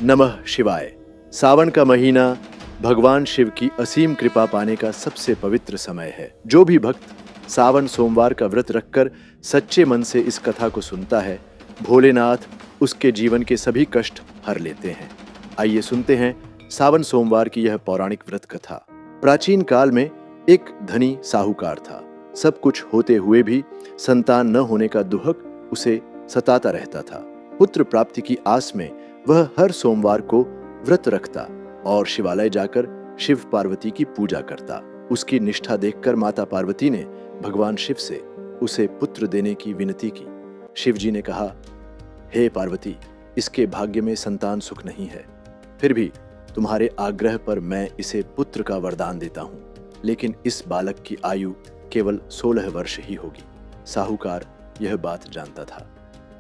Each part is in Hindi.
नमः शिवाय। सावन का महीना भगवान शिव की असीम कृपा पाने का सबसे पवित्र समय है। जो भी भक्त सावन सोमवार का व्रत रखकर सच्चे मन से इस कथा को सुनता है, भोलेनाथ उसके जीवन के सभी कष्ट हर लेते हैं। आइए सुनते हैं सावन सोमवार की यह पौराणिक व्रत कथा। प्राचीन काल में एक धनी साहूकार था। सब कुछ होते हुए भी संतान न होने का दुहक उसे सताता रहता था। पुत्र प्राप्ति की आस में वह हर सोमवार को व्रत रखता और शिवालय जाकर शिव पार्वती की पूजा करता। उसकी निष्ठा देखकर माता पार्वती ने भगवान शिव से उसे पुत्र देने की विनती की। शिव जी ने कहा, हे पार्वती, इसके भाग्य में संतान सुख नहीं है, फिर भी तुम्हारे आग्रह पर मैं इसे पुत्र का वरदान देता हूँ, लेकिन इस बालक की आयु केवल 16 वर्ष ही होगी। साहूकार यह बात जानता था,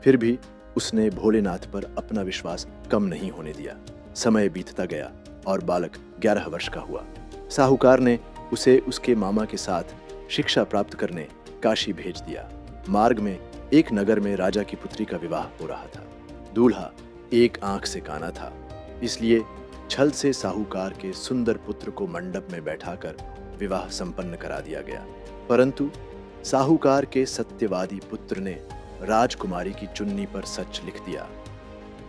फिर भी उसने भोलेनाथ पर अपना विश्वास कम नहीं होने दिया। समय बीतता गया और बालक 11 वर्ष का हुआ। साहूकार ने उसे उसके मामा के साथ शिक्षा प्राप्त करने काशी भेज दिया। मार्ग में एक नगर में राजा की पुत्री का विवाह हो रहा था। दूल्हा एक आंख से काना था, इसलिए छल से साहूकार के सुंदर पुत्र को मंडप में बैठाकर विवाह संपन्न करा दिया गया। परंतु साहूकार के सत्यवादी पुत्र ने राजकुमारी की चुन्नी पर सच लिख दिया,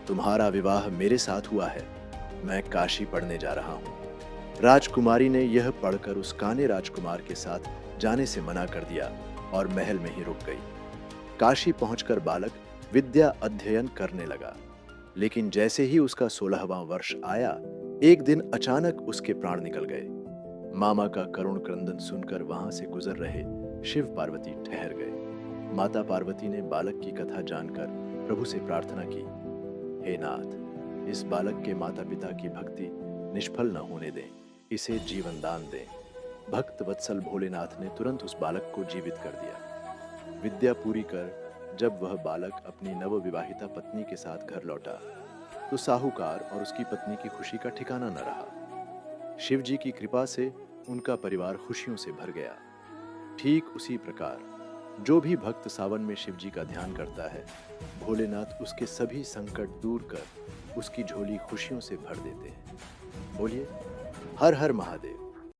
तुम्हारा विवाह मेरे साथ हुआ है, मैं काशी पढ़ने जा रहा हूं। राजकुमारी ने यह पढ़कर उस काने राजकुमार के साथ जाने से मना कर दिया और महल में ही रुक गई। काशी पहुंचकर बालक विद्या अध्ययन करने लगा, लेकिन जैसे ही उसका 16वां वर्ष आया, एक दिन अचानक उसके प्राण निकल गए। मामा का करुण क्रंदन सुनकर वहां से गुजर रहे शिव पार्वती ठहर गए। माता पार्वती ने बालक की कथा जानकर प्रभु से प्रार्थना की, हे नाथ, इस बालक के माता पिता की भक्ति निष्फल न होने दें, इसे जीवन दान दें। भक्त वत्सल भोलेनाथ ने तुरंत उस बालक को जीवित कर दिया। विद्या पूरी कर जब वह बालक अपनी नवविवाहिता पत्नी के साथ घर लौटा, तो साहूकार और उसकी पत्नी की खुशी का ठिकाना न रहा। शिव जी की कृपा से उनका परिवार खुशियों से भर गया। ठीक उसी प्रकार जो भी भक्त सावन में शिव जी का ध्यान करता है, भोलेनाथ उसके सभी संकट दूर कर उसकी झोली खुशियों से भर देते हैं। बोलिए, हर हर महादेव।